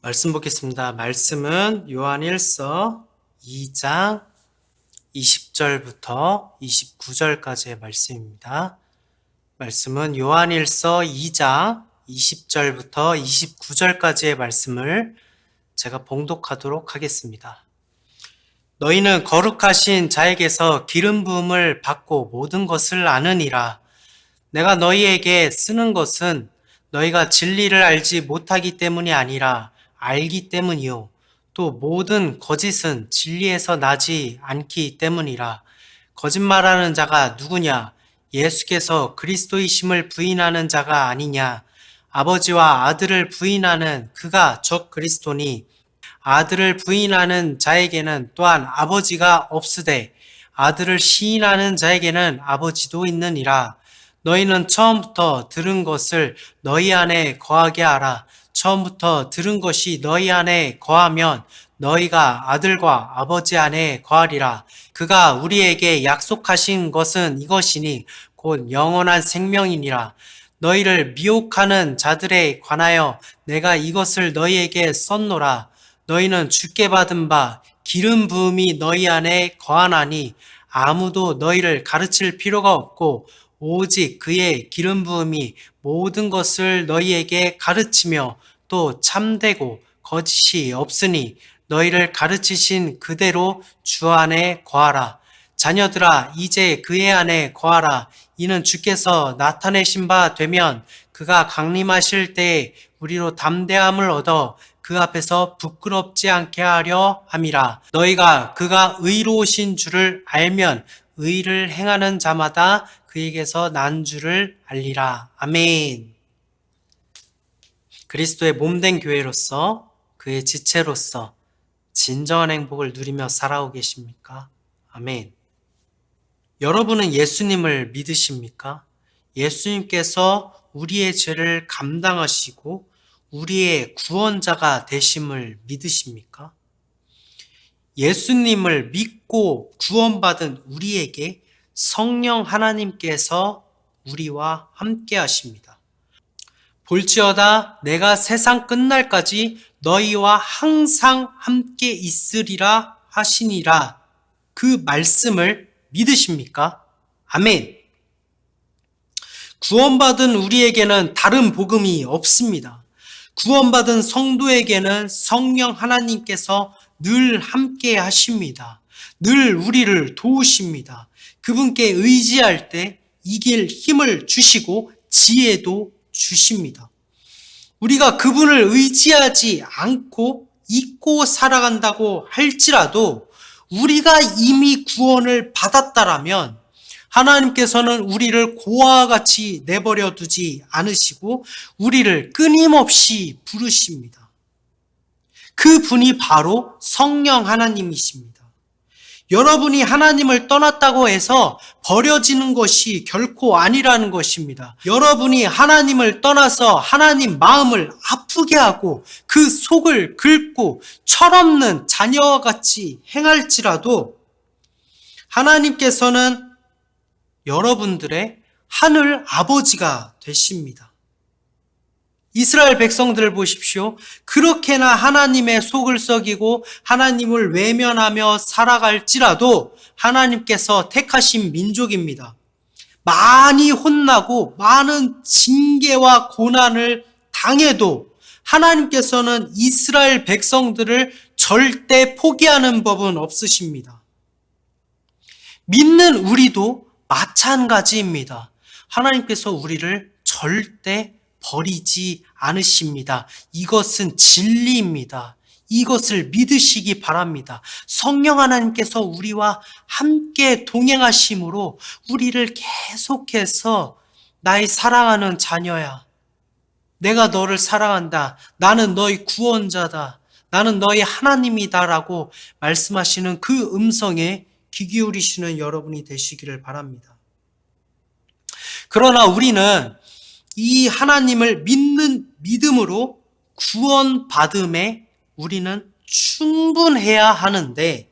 말씀 보겠습니다. 말씀은 요한일서 2장 20절부터 29절까지의 말씀입니다. 말씀은 요한일서 2장 20절부터 29절까지의 말씀을 제가 봉독하도록 하겠습니다. 너희는 거룩하신 자에게서 기름 부음을 받고 모든 것을 아느니라. 내가 너희에게 쓰는 것은 너희가 진리를 알지 못하기 때문이 아니라 알기 때문이요. 또 모든 거짓은 진리에서 나지 않기 때문이라. 거짓말하는 자가 누구냐? 예수께서 그리스도이심을 부인하는 자가 아니냐? 아버지와 아들을 부인하는 그가 적 그리스도니, 아들을 부인하는 자에게는 또한 아버지가 없으되 아들을 시인하는 자에게는 아버지도 있느니라. 너희는 처음부터 들은 것을 너희 안에 거하게 하라. 처음부터 들은 것이 너희 안에 거하면 너희가 아들과 아버지 안에 거하리라. 그가 우리에게 약속하신 것은 이것이니 곧 영원한 생명이니라. 너희를 미혹하는 자들에 관하여 내가 이것을 너희에게 썼노라. 너희는 주께 받은 바 기름 부음이 너희 안에 거하나니 아무도 너희를 가르칠 필요가 없고 오직 그의 기름 부음이 모든 것을 너희에게 가르치며 또 참되고 거짓이 없으니 너희를 가르치신 그대로 주 안에 거하라. 자녀들아, 이제 그의 안에 거하라. 이는 주께서 나타내신 바 되면 그가 강림하실 때에 우리로 담대함을 얻어 그 앞에서 부끄럽지 않게 하려 함이라. 너희가 그가 의로우신 줄을 알면 의를 행하는 자마다 그에게서 난 줄을 알리라. 아멘. 그리스도의 몸된 교회로서 그의 지체로서 진정한 행복을 누리며 살아오고 계십니까? 아멘. 여러분은 예수님을 믿으십니까? 예수님께서 우리의 죄를 감당하시고 우리의 구원자가 되심을 믿으십니까? 예수님을 믿고 구원받은 우리에게 성령 하나님께서 우리와 함께 하십니다. 볼지어다 내가 세상 끝날까지 너희와 항상 함께 있으리라 하시니라. 그 말씀을 믿으십니까? 아멘. 구원받은 우리에게는 다른 복음이 없습니다. 구원받은 성도에게는 성령 하나님께서 늘 함께 하십니다. 늘 우리를 도우십니다. 그분께 의지할 때 이길 힘을 주시고 지혜도 주십니다. 우리가 그분을 의지하지 않고 잊고 살아간다고 할지라도 우리가 이미 구원을 받았다라면 하나님께서는 우리를 고아와 같이 내버려 두지 않으시고 우리를 끊임없이 부르십니다. 그 분이 바로 성령 하나님이십니다. 여러분이 하나님을 떠났다고 해서 버려지는 것이 결코 아니라는 것입니다. 여러분이 하나님을 떠나서 하나님 마음을 아프게 하고 그 속을 긁고 철없는 자녀와 같이 행할지라도 하나님께서는 여러분들의 하늘 아버지가 되십니다. 이스라엘 백성들을 보십시오. 그렇게나 하나님의 속을 썩이고 하나님을 외면하며 살아갈지라도 하나님께서 택하신 민족입니다. 많이 혼나고 많은 징계와 고난을 당해도 하나님께서는 이스라엘 백성들을 절대 포기하는 법은 없으십니다. 믿는 우리도 마찬가지입니다. 하나님께서 우리를 절대 버리지 않으십니다. 이것은 진리입니다. 이것을 믿으시기 바랍니다. 성령 하나님께서 우리와 함께 동행하심으로 우리를 계속해서 나의 사랑하는 자녀야. 내가 너를 사랑한다. 나는 너의 구원자다. 나는 너의 하나님이다라고 말씀하시는 그 음성에 귀 기울이시는 여러분이 되시기를 바랍니다. 그러나 우리는 이 하나님을 믿는 믿음으로 구원받음에 우리는 충분해야 하는데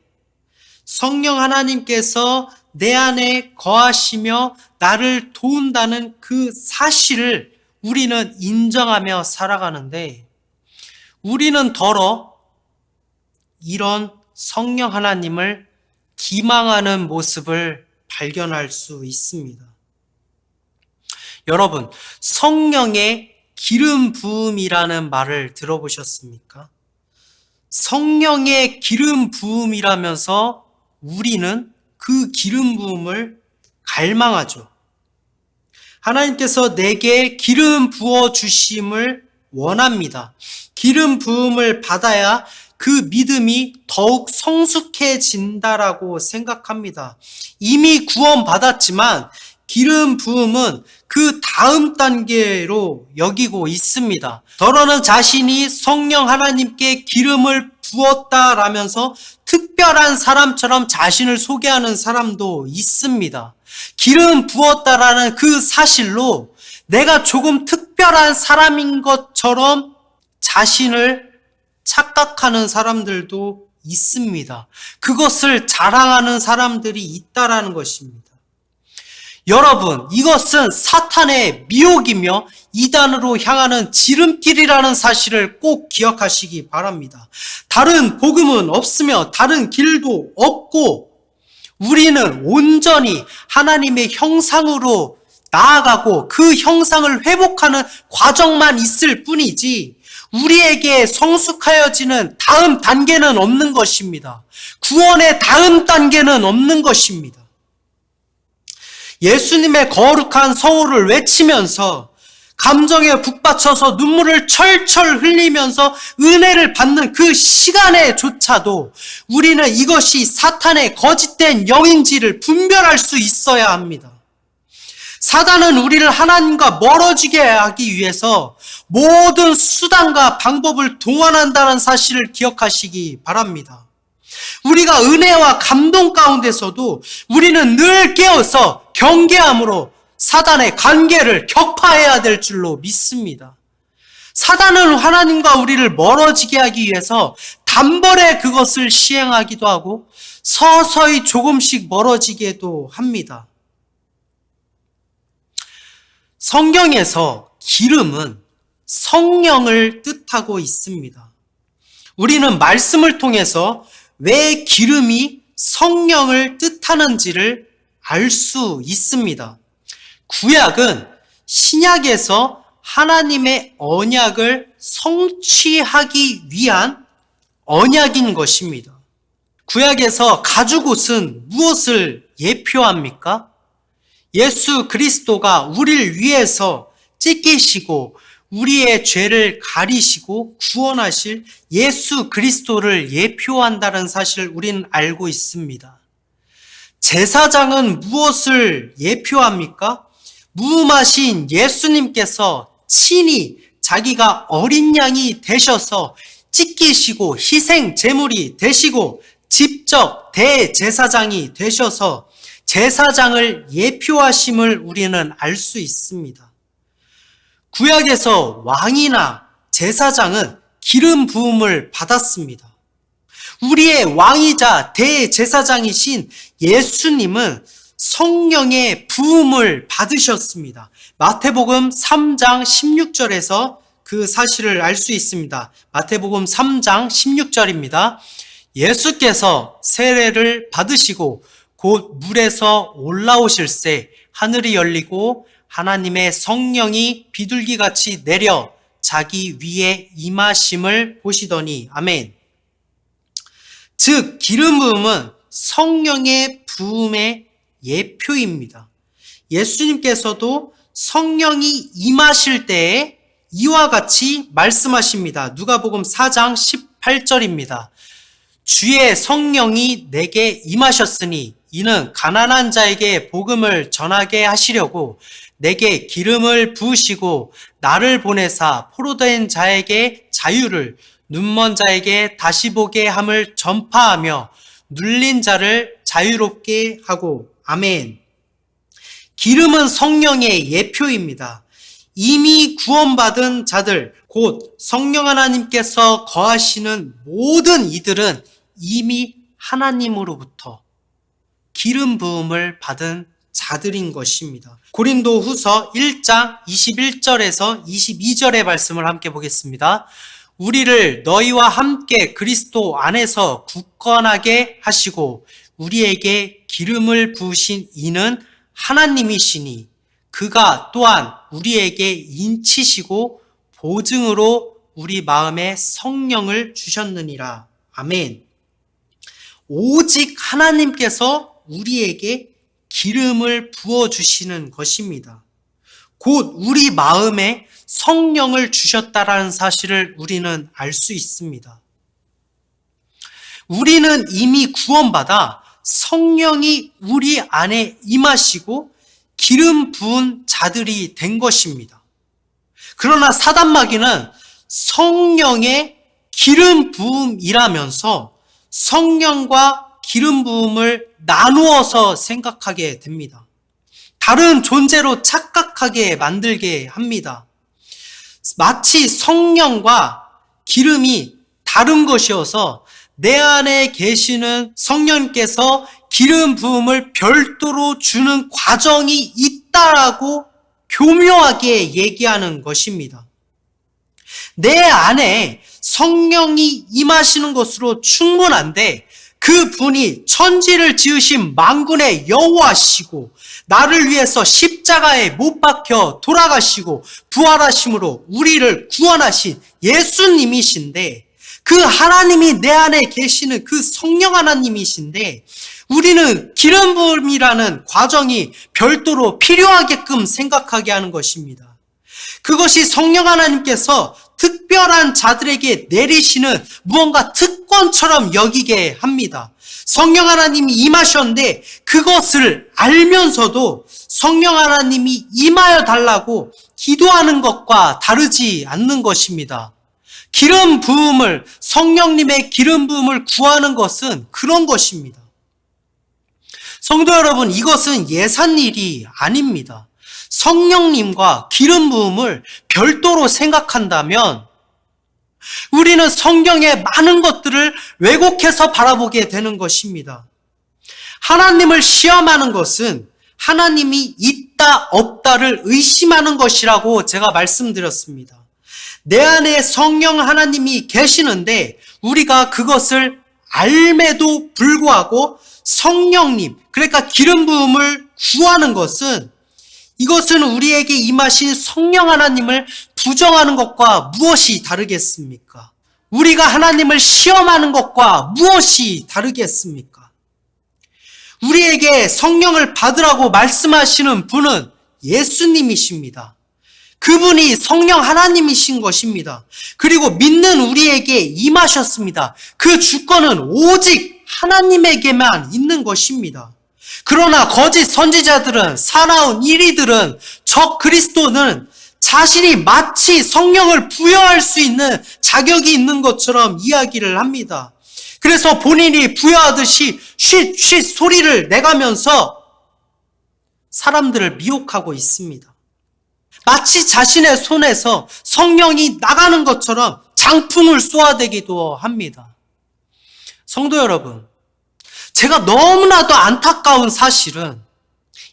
성령 하나님께서 내 안에 거하시며 나를 도운다는 그 사실을 우리는 인정하며 살아가는데 우리는 더러 이런 성령 하나님을 기망하는 모습을 발견할 수 있습니다. 여러분, 성령의 기름 부음이라는 말을 들어보셨습니까? 성령의 기름 부음이라면서 우리는 그 기름 부음을 갈망하죠. 하나님께서 내게 기름 부어 주심을 원합니다. 기름 부음을 받아야 그 믿음이 더욱 성숙해진다라고 생각합니다. 이미 구원받았지만 기름 부음은 그 다음 단계로 여기고 있습니다. 더러는 자신이 성령 하나님께 기름을 부었다라면서 특별한 사람처럼 자신을 소개하는 사람도 있습니다. 기름 부었다라는 그 사실로 내가 조금 특별한 사람인 것처럼 자신을 착각하는 사람들도 있습니다. 그것을 자랑하는 사람들이 있다라는 것입니다. 여러분, 이것은 사탄의 미혹이며 이단으로 향하는 지름길이라는 사실을 꼭 기억하시기 바랍니다. 다른 복음은 없으며 다른 길도 없고 우리는 온전히 하나님의 형상으로 나아가고 그 형상을 회복하는 과정만 있을 뿐이지 우리에게 성숙하여지는 다음 단계는 없는 것입니다. 구원의 다음 단계는 없는 것입니다. 예수님의 거룩한 성호를 외치면서 감정에 북받쳐서 눈물을 철철 흘리면서 은혜를 받는 그 시간에조차도 우리는 이것이 사탄의 거짓된 영인지를 분별할 수 있어야 합니다. 사단은 우리를 하나님과 멀어지게 하기 위해서 모든 수단과 방법을 동원한다는 사실을 기억하시기 바랍니다. 우리가 은혜와 감동 가운데서도 우리는 늘 깨어서 경계함으로 사단의 관계를 격파해야 될 줄로 믿습니다. 사단은 하나님과 우리를 멀어지게 하기 위해서 단번에 그것을 시행하기도 하고 서서히 조금씩 멀어지게도 합니다. 성경에서 기름은 성령을 뜻하고 있습니다. 우리는 말씀을 통해서 왜 기름이 성령을 뜻하는지를 알 수 있습니다. 구약은 신약에서 하나님의 언약을 성취하기 위한 언약인 것입니다. 구약에서 가죽옷은 무엇을 예표합니까? 예수 그리스도가 우리를 위해서 찢기시고 우리의 죄를 가리시고 구원하실 예수 그리스도를 예표한다는 사실을 우리는 알고 있습니다. 제사장은 무엇을 예표합니까? 무음하신 예수님께서 친히 자기가 어린 양이 되셔서 찢기시고 희생 제물이 되시고 직접 대제사장이 되셔서 제사장을 예표하심을 우리는 알 수 있습니다. 구약에서 왕이나 제사장은 기름 부음을 받았습니다. 우리의 왕이자 대제사장이신 예수님은 성령의 부음을 받으셨습니다. 마태복음 3장 16절에서 그 사실을 알 수 있습니다. 마태복음 3장 16절입니다. 예수께서 세례를 받으시고 곧 물에서 올라오실새 하늘이 열리고 하나님의 성령이 비둘기같이 내려 자기 위에 임하심을 보시더니 아멘. 즉 기름 부음은 성령의 부음의 예표입니다. 예수님께서도 성령이 임하실 때에 이와 같이 말씀하십니다. 누가복음 4장 18절입니다. 주의 성령이 내게 임하셨으니 이는 가난한 자에게 복음을 전하게 하시려고 내게 기름을 부으시고 나를 보내사 포로된 자에게 자유를 눈먼 자에게 다시 보게 함을 전파하며 눌린 자를 자유롭게 하고 아멘. 기름은 성령의 예표입니다. 이미 구원받은 자들 곧 성령 하나님께서 거하시는 모든 이들은 이미 하나님으로부터 기름 부음을 받은 자들인 것입니다. 고린도 후서 1장 21절에서 22절의 말씀을 함께 보겠습니다. 우리를 너희와 함께 그리스도 안에서 굳건하게 하시고 우리에게 기름을 부으신 이는 하나님이시니 그가 또한 우리에게 인치시고 보증으로 우리 마음에 성령을 주셨느니라. 아멘. 오직 하나님께서 우리에게 기름을 부어주시는 것입니다. 곧 우리 마음에 성령을 주셨다라는 사실을 우리는 알 수 있습니다. 우리는 이미 구원받아 성령이 우리 안에 임하시고 기름 부은 자들이 된 것입니다. 그러나 사단마귀는 성령의 기름 부음이라면서 성령과 기름 부음을 나누어서 생각하게 됩니다. 다른 존재로 착각하게 만들게 합니다. 마치 성령과 기름이 다른 것이어서 내 안에 계시는 성령께서 기름 부음을 별도로 주는 과정이 있다라고 교묘하게 얘기하는 것입니다. 내 안에 성령이 임하시는 것으로 충분한데 그 분이 천지를 지으신 만군의 여호와시고 나를 위해서 십자가에 못 박혀 돌아가시고 부활하심으로 우리를 구원하신 예수님이신데 그 하나님이 내 안에 계시는 그 성령 하나님이신데 우리는 기름 부음이라는 과정이 별도로 필요하게끔 생각하게 하는 것입니다. 그것이 성령 하나님께서 특별한 자들에게 내리시는 무언가 특권처럼 여기게 합니다. 성령 하나님이 임하셨는데 그것을 알면서도 성령 하나님이 임하여 달라고 기도하는 것과 다르지 않는 것입니다. 기름 부음을, 성령님의 기름 부음을 구하는 것은 그런 것입니다. 성도 여러분, 이것은 예산일이 아닙니다. 성령님과 기름 부음을 별도로 생각한다면 우리는 성경의 많은 것들을 왜곡해서 바라보게 되는 것입니다. 하나님을 시험하는 것은 하나님이 있다 없다를 의심하는 것이라고 제가 말씀드렸습니다. 내 안에 성령 하나님이 계시는데 우리가 그것을 알매도 불구하고 성령님, 그러니까 기름 부음을 구하는 것은 이것은 우리에게 임하신 성령 하나님을 부정하는 것과 무엇이 다르겠습니까? 우리가 하나님을 시험하는 것과 무엇이 다르겠습니까? 우리에게 성령을 받으라고 말씀하시는 분은 예수님이십니다. 그분이 성령 하나님이신 것입니다. 그리고 믿는 우리에게 임하셨습니다. 그 주권은 오직 하나님에게만 있는 것입니다. 그러나 거짓 선지자들은, 사나운 이리들은, 적 그리스도는 자신이 마치 성령을 부여할 수 있는 자격이 있는 것처럼 이야기를 합니다. 그래서 본인이 부여하듯이 쉿쉿 소리를 내가면서 사람들을 미혹하고 있습니다. 마치 자신의 손에서 성령이 나가는 것처럼 장풍을 쏘아대기도 합니다. 성도 여러분, 제가 너무나도 안타까운 사실은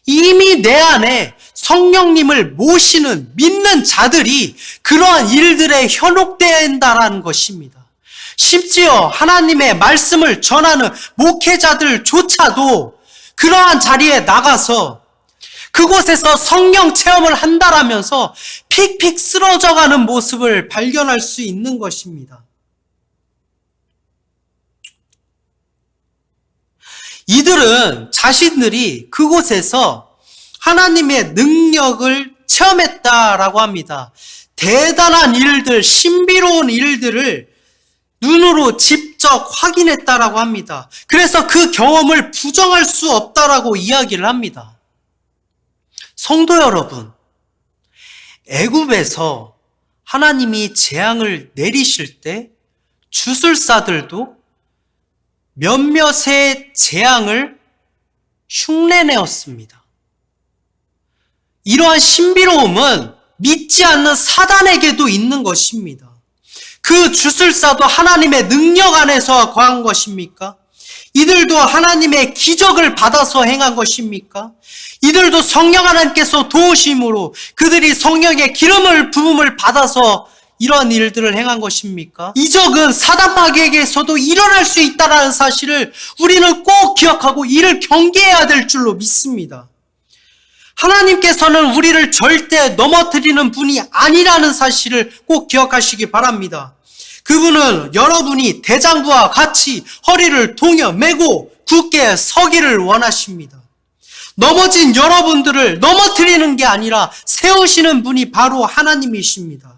이미 내 안에 성령님을 모시는 믿는 자들이 그러한 일들에 현혹된다라는 것입니다. 심지어 하나님의 말씀을 전하는 목회자들조차도 그러한 자리에 나가서 그곳에서 성령 체험을 한다라면서 픽픽 쓰러져가는 모습을 발견할 수 있는 것입니다. 이들은 자신들이 그곳에서 하나님의 능력을 체험했다라고 합니다. 대단한 일들, 신비로운 일들을 눈으로 직접 확인했다라고 합니다. 그래서 그 경험을 부정할 수 없다라고 이야기를 합니다. 성도 여러분, 애굽에서 하나님이 재앙을 내리실 때 주술사들도 몇몇의 재앙을 흉내내었습니다. 이러한 신비로움은 믿지 않는 사단에게도 있는 것입니다. 그 주술사도 하나님의 능력 안에서 거한 것입니까? 이들도 하나님의 기적을 받아서 행한 것입니까? 이들도 성령 하나님께서 도우심으로 그들이 성령의 기름을 부음을 받아서 이런 일들을 행한 것입니까? 이적은 사단 마귀에게서도 일어날 수 있다는 사실을 우리는 꼭 기억하고 이를 경계해야 될 줄로 믿습니다. 하나님께서는 우리를 절대 넘어뜨리는 분이 아니라는 사실을 꼭 기억하시기 바랍니다. 그분은 여러분이 대장부와 같이 허리를 동여 매고 굳게 서기를 원하십니다. 넘어진 여러분들을 넘어뜨리는 게 아니라 세우시는 분이 바로 하나님이십니다.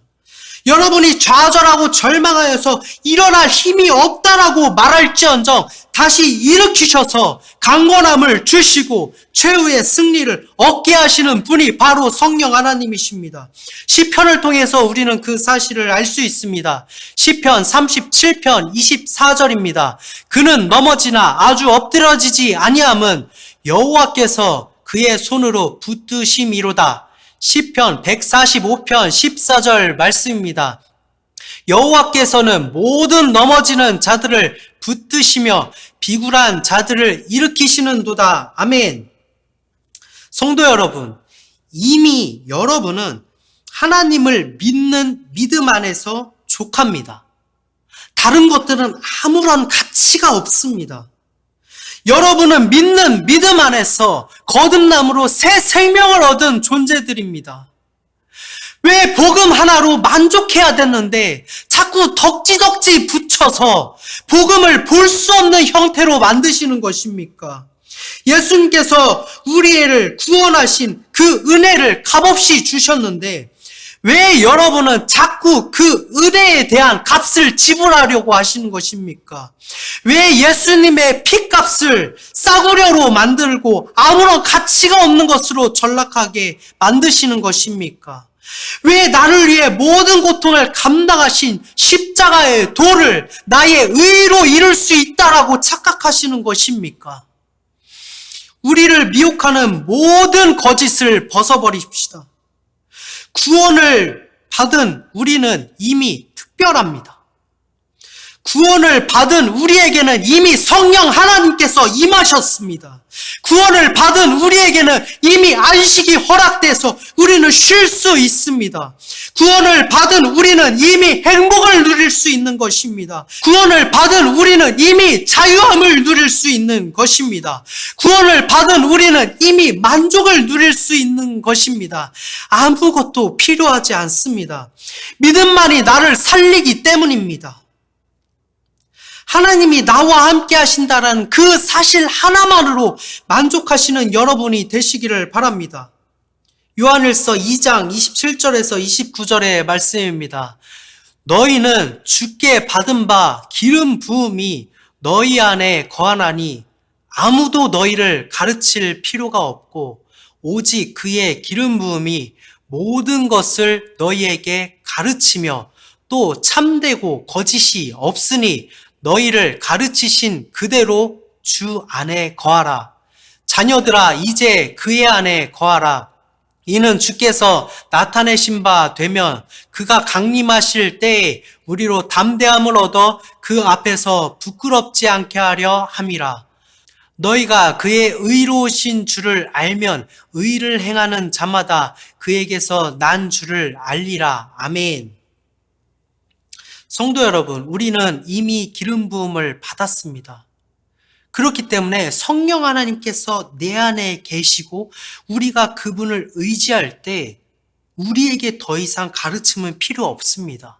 여러분이 좌절하고 절망하여서 일어날 힘이 없다라고 말할지언정 다시 일으키셔서 강건함을 주시고 최후의 승리를 얻게 하시는 분이 바로 성령 하나님이십니다. 시편을 통해서 우리는 그 사실을 알 수 있습니다. 시편 37편 24절입니다. 그는 넘어지나 아주 엎드러지지 아니함은 여호와께서 그의 손으로 붙드심이로다. 시편 145편 14절 말씀입니다. 여호와께서는 모든 넘어지는 자들을 붙드시며 비굴한 자들을 일으키시는도다. 아멘. 성도 여러분, 이미 여러분은 하나님을 믿는 믿음 안에서 족합니다. 다른 것들은 아무런 가치가 없습니다. 여러분은 믿는 믿음 안에서 거듭남으로 새 생명을 얻은 존재들입니다. 왜 복음 하나로 만족해야 됐는데 자꾸 덕지덕지 붙여서 복음을 볼 수 없는 형태로 만드시는 것입니까? 예수님께서 우리를 구원하신 그 은혜를 값없이 주셨는데 왜 여러분은 자꾸 그 은혜에 대한 값을 지불하려고 하시는 것입니까? 왜 예수님의 피값을 싸구려로 만들고 아무런 가치가 없는 것으로 전락하게 만드시는 것입니까? 왜 나를 위해 모든 고통을 감당하신 십자가의 도를 나의 의로 이룰 수 있다라고 착각하시는 것입니까? 우리를 미혹하는 모든 거짓을 벗어버립시다. 구원을 받은 우리는 이미 특별합니다. 구원을 받은 우리에게는 이미 성령 하나님께서 임하셨습니다. 구원을 받은 우리에게는 이미 안식이 허락돼서 우리는 쉴 수 있습니다. 구원을 받은 우리는 이미 행복을 누릴 수 있는 것입니다. 구원을 받은 우리는 이미 자유함을 누릴 수 있는 것입니다. 구원을 받은 우리는 이미 만족을 누릴 수 있는 것입니다. 아무것도 필요하지 않습니다. 믿음만이 나를 살리기 때문입니다. 하나님이 나와 함께 하신다라는 그 사실 하나만으로 만족하시는 여러분이 되시기를 바랍니다. 요한일서 2장 27절에서 29절의 말씀입니다. 너희는 주께 받은 바 기름 부음이 너희 안에 거하나니 아무도 너희를 가르칠 필요가 없고 오직 그의 기름 부음이 모든 것을 너희에게 가르치며 또 참되고 거짓이 없으니 너희를 가르치신 그대로 주 안에 거하라. 자녀들아 이제 그의 안에 거하라. 이는 주께서 나타내신 바 되면 그가 강림하실 때에 우리로 담대함을 얻어 그 앞에서 부끄럽지 않게 하려 함이라. 너희가 그의 의로우신 줄을 알면 의를 행하는 자마다 그에게서 난 줄을 알리라. 아멘. 성도 여러분, 우리는 이미 기름 부음을 받았습니다. 그렇기 때문에 성령 하나님께서 내 안에 계시고 우리가 그분을 의지할 때 우리에게 더 이상 가르침은 필요 없습니다.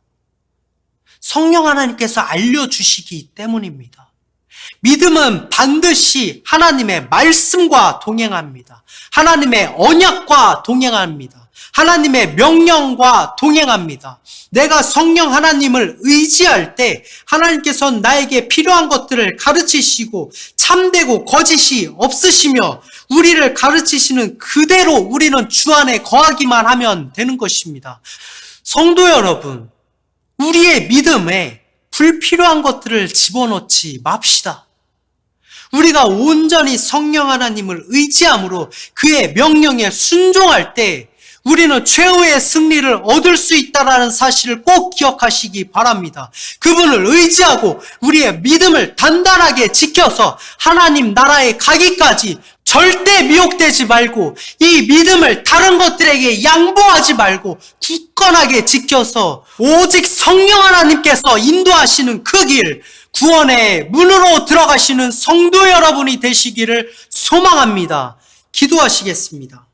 성령 하나님께서 알려주시기 때문입니다. 믿음은 반드시 하나님의 말씀과 동행합니다. 하나님의 언약과 동행합니다. 하나님의 명령과 동행합니다. 내가 성령 하나님을 의지할 때 하나님께서는 나에게 필요한 것들을 가르치시고 참되고 거짓이 없으시며 우리를 가르치시는 그대로 우리는 주 안에 거하기만 하면 되는 것입니다. 성도 여러분, 우리의 믿음에 불필요한 것들을 집어넣지 맙시다. 우리가 온전히 성령 하나님을 의지함으로 그의 명령에 순종할 때 우리는 최후의 승리를 얻을 수 있다는 사실을 꼭 기억하시기 바랍니다. 그분을 의지하고 우리의 믿음을 단단하게 지켜서 하나님 나라에 가기까지 절대 미혹되지 말고 이 믿음을 다른 것들에게 양보하지 말고 굳건하게 지켜서 오직 성령 하나님께서 인도하시는 그 길, 구원의 문으로 들어가시는 성도 여러분이 되시기를 소망합니다. 기도하시겠습니다.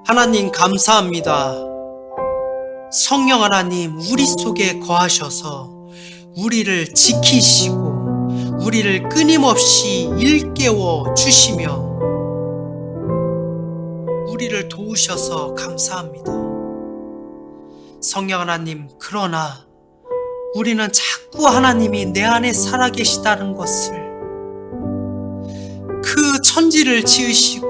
하나님 감사합니다. 성령 하나님 우리 속에 거하셔서 우리를 지키시고 우리를 끊임없이 일깨워 주시며 우리를 도우셔서 감사합니다. 성령 하나님, 그러나 우리는 자꾸 하나님이 내 안에 살아계시다는 것을, 그 천지를 지으시고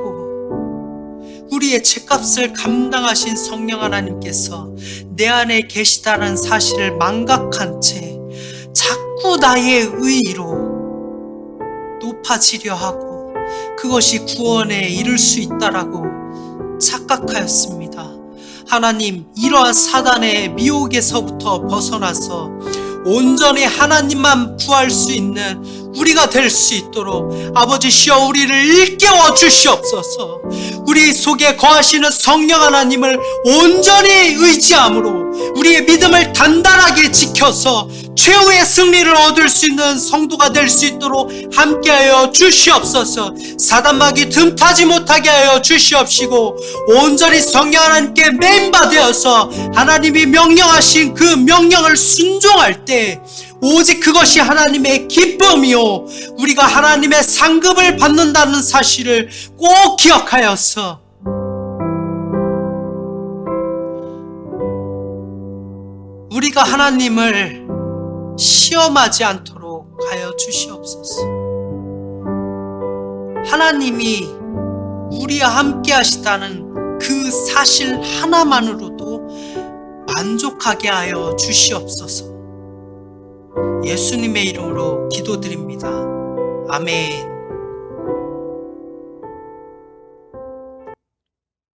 우리의 죄값을 감당하신 성령 하나님께서 내 안에 계시다는 사실을 망각한 채 자꾸 나의 의의로 높아지려 하고 그것이 구원에 이를 수 있다라고 착각하였습니다. 하나님, 이러한 사단의 미혹에서부터 벗어나서 온전히 하나님만 구할 수 있는 우리가 될 수 있도록 아버지시여 우리를 일깨워 주시옵소서. 우리 속에 거하시는 성령 하나님을 온전히 의지함으로 우리의 믿음을 단단하게 지켜서 최후의 승리를 얻을 수 있는 성도가 될 수 있도록 함께하여 주시옵소서. 사단마귀 틈타지 못하게 하여 주시옵시고 온전히 성령 하나님께 멤바되어서 하나님이 명령하신 그 명령을 순종할 때 오직 그것이 하나님의 기쁨이요 우리가 하나님의 상급을 받는다는 사실을 꼭 기억하여서 우리가 하나님을 시험하지 않도록 하여 주시옵소서. 하나님이 우리와 함께 하시다는 그 사실 하나만으로도 만족하게 하여 주시옵소서. 예수님의 이름으로 기도드립니다. 아멘.